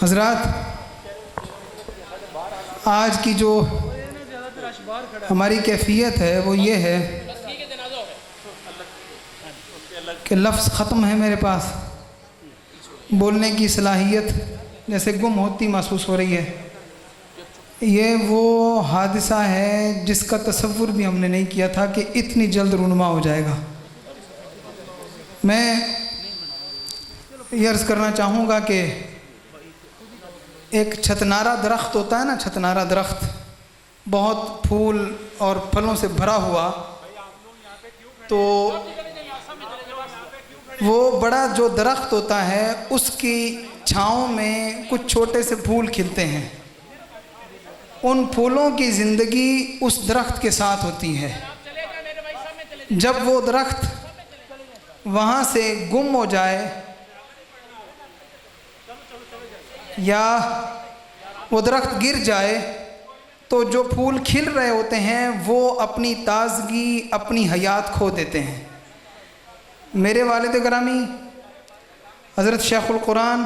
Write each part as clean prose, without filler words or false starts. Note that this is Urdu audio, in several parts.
حضرات، آج کی جو ہماری کیفیت ہے وہ یہ ہے کہ لفظ ختم ہے میرے پاس، بولنے کی صلاحیت جیسے گم ہوتی محسوس ہو رہی ہے۔ یہ وہ حادثہ ہے جس کا تصور بھی ہم نے نہیں کیا تھا کہ اتنی جلد رونما ہو جائے گا۔ میں یہ عرض کرنا چاہوں گا کہ ایک چھتنارا درخت ہوتا ہے نا، چھتنارا درخت بہت پھول اور پھلوں سے بھرا ہوا، تو وہ بڑا جو درخت ہوتا ہے اس کی چھاؤں میں کچھ چھوٹے سے پھول کھلتے ہیں۔ ان پھولوں کی زندگی اس درخت کے ساتھ ہوتی ہے۔ جب وہ درخت وہاں سے گم ہو جائے یا وہ درخت گر جائے تو جو پھول کھل رہے ہوتے ہیں وہ اپنی تازگی، اپنی حیات کھو دیتے ہیں۔ میرے والد گرامی حضرت شیخ القرآن،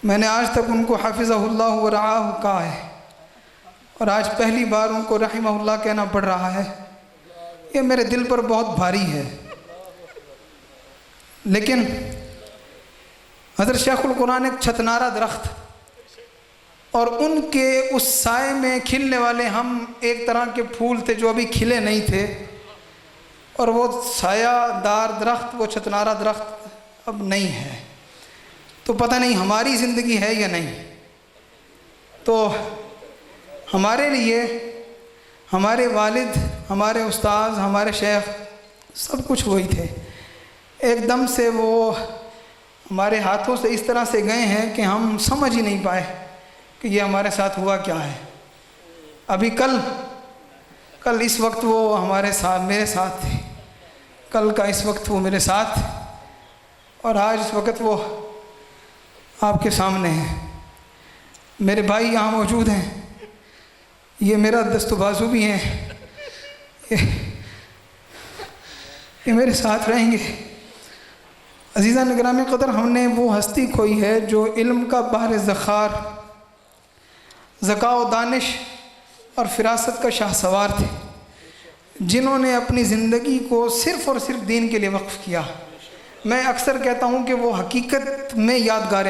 میں نے آج تک ان کو حافظہ اللہ و رعاہ کہا ہے، اور آج پہلی بار ان کو رحمہ اللہ کہنا پڑ رہا ہے۔ یہ میرے دل پر بہت بھاری ہے، لیکن حضرت شیخ القرآن ایک چھتنارا درخت، اور ان کے اس سائے میں کھلنے والے ہم ایک طرح کے پھول تھے جو ابھی کھلے نہیں تھے، اور وہ سایہ دار درخت، وہ چھتنارا درخت اب نہیں ہے۔ تو پتہ نہیں ہماری زندگی ہے یا نہیں۔ تو ہمارے لیے ہمارے والد، ہمارے استاذ، ہمارے شیخ سب کچھ وہی تھے۔ ایک دم سے وہ ہمارے ہاتھوں سے اس طرح سے گئے ہیں کہ ہم سمجھ ہی نہیں پائے کہ یہ ہمارے ساتھ ہوا کیا ہے۔ ابھی کل اس وقت وہ ہمارے ساتھ، میرے ساتھ تھے، کل کا اس وقت وہ میرے ساتھ، اور آج اس وقت وہ آپ کے سامنے ہیں۔ میرے بھائی یہاں موجود ہیں، یہ میرا دست و بازو بھی ہیں، یہ میرے ساتھ رہیں گے۔ عزیزان گرامی قدر، ہم نے وہ ہستی کھوئی ہے جو علم کا بحر ذخار، ذکاء و دانش اور فراست کا شاہ سوار تھے، جنہوں نے اپنی زندگی کو صرف اور صرف دین کے لیے وقف کیا۔ میں اکثر کہتا ہوں کہ وہ حقیقت میں یادگار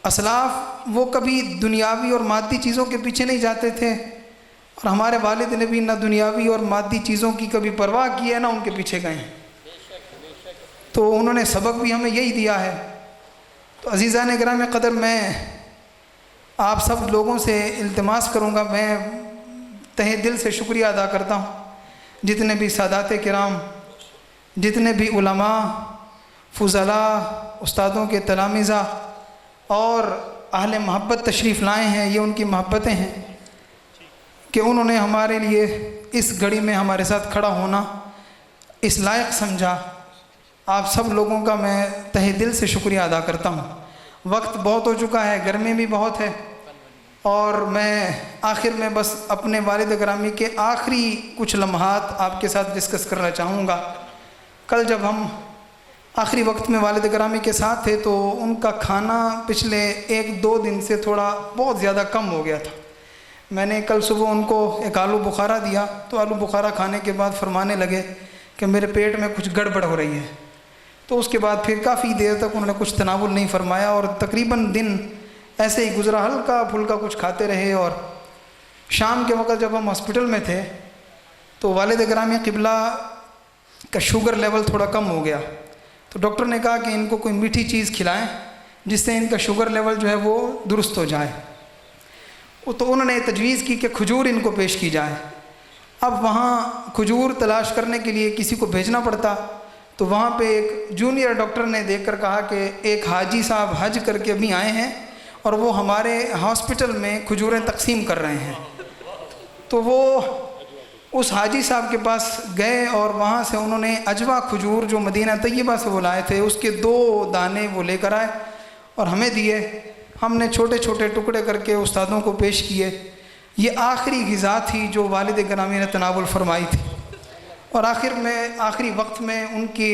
اسلاف وہ کبھی دنیاوی اور مادی چیزوں کے پیچھے نہیں جاتے تھے، اور ہمارے والد نے بھی نہ دنیاوی اور مادی چیزوں کی کبھی پرواہ کی ہے، نہ ان کے پیچھے گئے ہیں۔ تو انہوں نے سبق بھی ہمیں یہی دیا ہے۔ تو عزیزان گرامی قدر، میں آپ سب لوگوں سے التماس کروں گا، میں تہہ دل سے شکریہ ادا کرتا ہوں، جتنے بھی سادات کرام، جتنے بھی علماء، فضلاء، استادوں کے تلامذہ اور اہل محبت تشریف لائے ہیں۔ یہ ان کی محبتیں ہیں کہ انہوں نے ہمارے لیے اس گھڑی میں ہمارے ساتھ کھڑا ہونا اس لائق سمجھا۔ آپ سب لوگوں کا میں تہہ دل سے شکریہ ادا کرتا ہوں۔ وقت بہت ہو چکا ہے، گرمی بھی بہت ہے، اور میں آخر میں بس اپنے والد گرامی کے آخری کچھ لمحات آپ کے ساتھ ڈسکس کرنا چاہوں گا۔ کل جب ہم آخری وقت میں والد گرامی کے ساتھ تھے تو ان کا کھانا پچھلے 1-2 دن سے تھوڑا بہت زیادہ کم ہو گیا تھا۔ میں نے کل صبح ان کو ایک آلو بخارا دیا، تو آلو بخارا کھانے کے بعد فرمانے لگے کہ میرے پیٹ میں کچھ گڑبڑ ہو رہی ہے۔ تو اس کے بعد پھر کافی دیر تک انہوں نے کچھ تناول نہیں فرمایا، اور تقریباً دن ایسے ہی گزرا، ہلکا پھلکا کچھ کھاتے رہے۔ اور شام کے وقت جب ہم ہاسپٹل میں تھے تو والد گرامی قبلہ کا شوگر لیول تھوڑا کم ہو گیا، تو ڈاکٹر نے کہا کہ ان کو کوئی میٹھی چیز کھلائیں جس سے ان کا شوگر لیول جو ہے وہ درست ہو جائے۔ تو انہوں نے تجویز کی کہ کھجور ان کو پیش کی جائے۔ اب وہاں کھجور تلاش کرنے کے لیے کسی کو بھیجنا پڑتا، تو وہاں پہ ایک جونیئر ڈاکٹر نے دیکھ کر کہا کہ ایک حاجی صاحب حج کر کے ابھی آئے ہیں اور وہ ہمارے ہاسپٹل میں کھجوریں تقسیم کر رہے ہیں۔ تو وہ اس حاجی صاحب کے پاس گئے، اور وہاں سے انہوں نے اجوا کھجور جو مدینہ طیبہ سے وہ لائے تھے، اس کے 2 دانے وہ لے کر آئے اور ہمیں دیے۔ ہم نے چھوٹے چھوٹے ٹکڑے کر کے استادوں کو پیش کیے۔ یہ آخری غذا تھی جو والد گرامی نے تناول فرمائی تھی، اور آخری وقت میں ان کی